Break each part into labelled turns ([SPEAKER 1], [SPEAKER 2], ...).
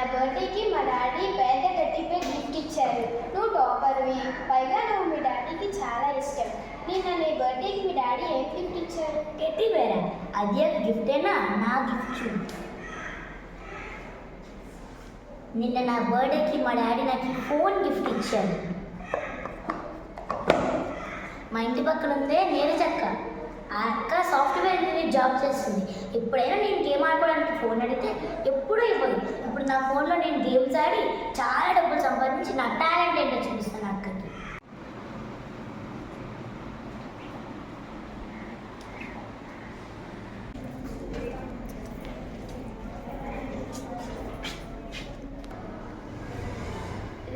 [SPEAKER 1] నా బర్త్డేకి మా డాడీ పెద్ద టెడ్డీపే గిఫ్ట్ ఇచ్చారు. నువ్వు టాపర్వి, పైగా నువ్వు మీ డాడీకి చాలా ఇష్టం. నిన్న నీ బర్త్డేకి మీ డాడీ ఏం గిఫ్ట్ ఇచ్చారు?
[SPEAKER 2] టెడ్డీ బేరా? అది గిఫ్టేనా? నా గిఫ్ట్ చూడు. నిన్న నా బర్త్డేకి మా డాడీ నాకు ఫోన్ గిఫ్ట్ ఇచ్చారు. మా ఇంటి పక్కన ఉందే నేను చక్క, ఆ అక్క సాఫ్ట్వేర్ ఇంజనీర్ జాబ్ చేస్తుంది. ఎప్పుడైనా నేను గేమ్ ఆడుకోవడానికి ఫోన్ అడిగితే ఎప్పుడూ ఇవ్వదు. ఇప్పుడు నా ఫోన్లో నేను గేమ్స్ ఆడి చాలా డబ్బులు సంపాదించి నా టాలెంట్ ఏంటో చూపిస్తాను అక్కకి.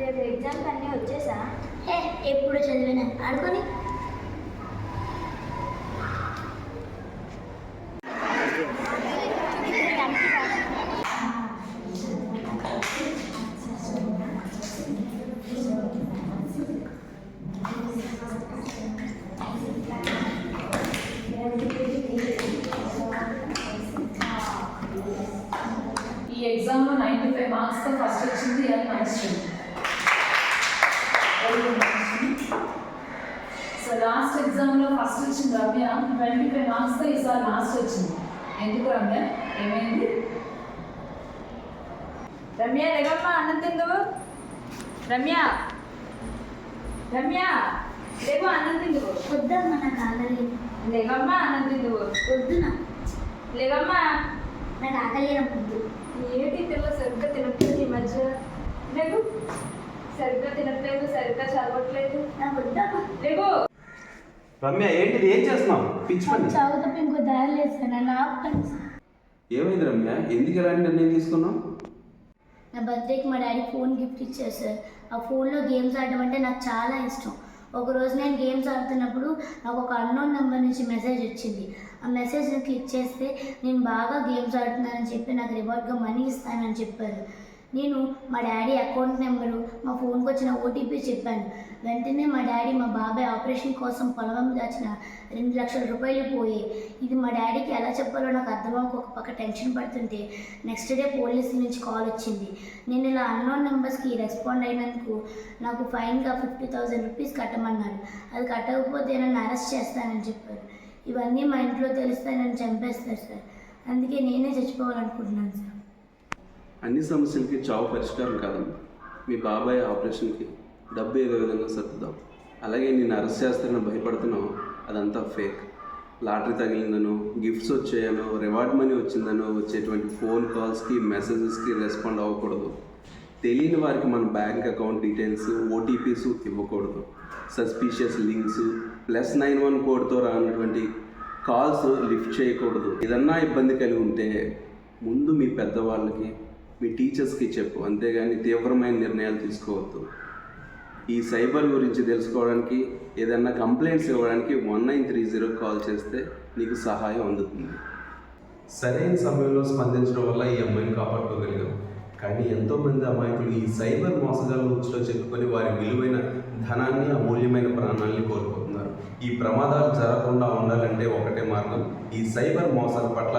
[SPEAKER 1] రేపు ఎగ్జామ్స్ అన్నీ వచ్చేసా?
[SPEAKER 2] ఎప్పుడు చదివినా ఆడుకొని.
[SPEAKER 3] ఈ ఎగ్జామ్లో 95 మార్క్స్తో ఫస్ట్ వచ్చింది అని మనసు. సో లాస్ట్ ఎగ్జామ్లో ఫస్ట్ వచ్చింది రమ్య, 25 మార్క్స్తో ఈసారి లాస్ట్ వచ్చింది. ఎందుకు రమ్య, ఏమైంది? రమ్య లేవమ్మా, అన్నం తిందువు. రమ్య రమ్య లేవు, అన్నం తిందువు.
[SPEAKER 2] వద్దమ్మా, నాకు ఆకలి.
[SPEAKER 3] లేవమ్మా, అన్నం తిందువు.
[SPEAKER 2] వద్దునా,
[SPEAKER 3] లేవమ్మా.
[SPEAKER 2] నాకు ఆకలి వద్దు.
[SPEAKER 3] ఏంటి తెల్ల సరిగ్గా తినట్లేదు ఈ మధ్య? లేవు, సరిగ్గా తినట్లేదు, సరిగ్గా చదవట్లేదు.
[SPEAKER 2] నాకు వద్దమ్మా.
[SPEAKER 3] లేవు.
[SPEAKER 4] రమ్య ఏంటిది, ఏం చేస్తున్నావు? పిచ్చి పని.
[SPEAKER 2] చావు తప్ప ఇంకో దారి లేదు సార్, నన్ను ఆపండి సార్.
[SPEAKER 4] ఏమైంది రమ్య, ఎందుకు ఎలాంటి నిర్ణయం తీసుకున్నావు?
[SPEAKER 2] నా బర్త్డేకి మా డాడీ ఫోన్ గిఫ్ట్ ఇచ్చారు సార్. ఆ ఫోన్లో గేమ్స్ ఆడడం అంటే నాకు చాలా ఇష్టం. ఒకరోజు నేను గేమ్స్ ఆడుతున్నప్పుడు నాకు ఒక అన్నోన్ నెంబర్ నుంచి మెసేజ్ వచ్చింది. ఆ మెసేజ్ని క్లిక్ చేస్తే నేను బాగా గేమ్స్ ఆడుతున్నానని చెప్పి నాకు రివార్డ్గా మనీ ఇస్తానని చెప్పారు. నేను మా డాడీ అకౌంట్ నెంబరు, మా ఫోన్కి వచ్చిన ఓటీపీ చెప్పాను. వెంటనే మా డాడీ మా బాబాయ్ ఆపరేషన్ కోసం పొలం దాచిన 2 లక్షల రూపాయలు పోయాయి. ఇది మా డాడీకి ఎలా చెప్పాలో నాకు అర్థమవక ఒక పక్క టెన్షన్ పడుతుంటే నెక్స్ట్ డే పోలీసుల నుంచి కాల్ వచ్చింది. నేను ఇలా అన్నోన్ నెంబర్స్కి రెస్పాండ్ అయినందుకు నాకు ఫైన్గా 50,000 రూపీస్ కట్టమన్నారు. అది కట్టకపోతే నన్ను అరెస్ట్ చేస్తానని చెప్పారు. ఇవన్నీ మా ఇంట్లో తెలిస్తే నన్ను చంపేస్తారు సార్. అందుకే నేనే చచ్చిపోవాలనుకుంటున్నాను సార్.
[SPEAKER 4] అన్ని సమస్యలకి చావు పరిష్కారం కాదమ్మా. మీ బాబాయ్ ఆపరేషన్కి డబ్బు ఏదో విధంగా సర్దుదాం. అలాగే నేను అరెస్ట్ చేస్తానని భయపడుతున్నావు, అదంతా ఫేక్. లాటరీ తగిలిందనో, గిఫ్ట్స్ వచ్చాయనో, రివార్డ్ మనీ వచ్చిందనో వచ్చేటువంటి ఫోన్ కాల్స్కి, మెసేజెస్కి రెస్పాండ్ అవ్వకూడదు. తెలియని వారికి మన బ్యాంక్ అకౌంట్ డీటెయిల్స్, ఓటీపీస్ ఇవ్వకూడదు. సస్పీషియస్ లింక్స్, +91 కోడ్తో రానటువంటి కాల్స్ లిఫ్ట్ చేయకూడదు. ఏదన్నా ఇబ్బంది కలిగి ఉంటే ముందు మీ పెద్దవాళ్ళకి, మీ టీచర్స్కి చెప్పు, అంతేగాని తీవ్రమైన నిర్ణయాలు తీసుకోవద్దు. ఈ సైబర్ గురించి తెలుసుకోవడానికి, ఏదన్నా కంప్లైంట్స్ ఇవ్వడానికి 1930 కాల్ చేస్తే నీకు సహాయం అందుతుంది. సరైన సమయంలో స్పందించడం వల్ల ఈ అమ్మాయిని కాపాడుకోగలిగాం. కానీ ఎంతోమంది అమాయకులు ఈ సైబర్ మోసగాళ్ళ ఉచ్చులో చెప్పుకొని వారి విలువైన ధనాన్ని, అమూల్యమైన ప్రాణాలని కోల్పోతున్నారు. ఈ ప్రమాదాలు జరగకుండా ఉండాలంటే ఒకటే మార్గం, ఈ సైబర్ మోసాల పట్ల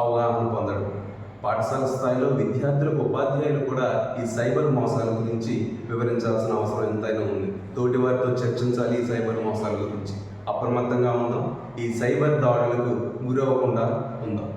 [SPEAKER 4] అవగాహన పొందడం. పాఠశాల స్థాయిలో విద్యార్థులకు, ఉపాధ్యాయులు కూడా ఈ సైబర్ మోసాల గురించి వివరించాల్సిన అవసరం ఎంతైనా ఉంది. తోటి వారితో చర్చించాలి ఈ సైబర్ మోసాల గురించి. అప్రమత్తంగా ఉందాం, ఈ సైబర్ దాడులకు గురవ్వకుండా ఉందాం.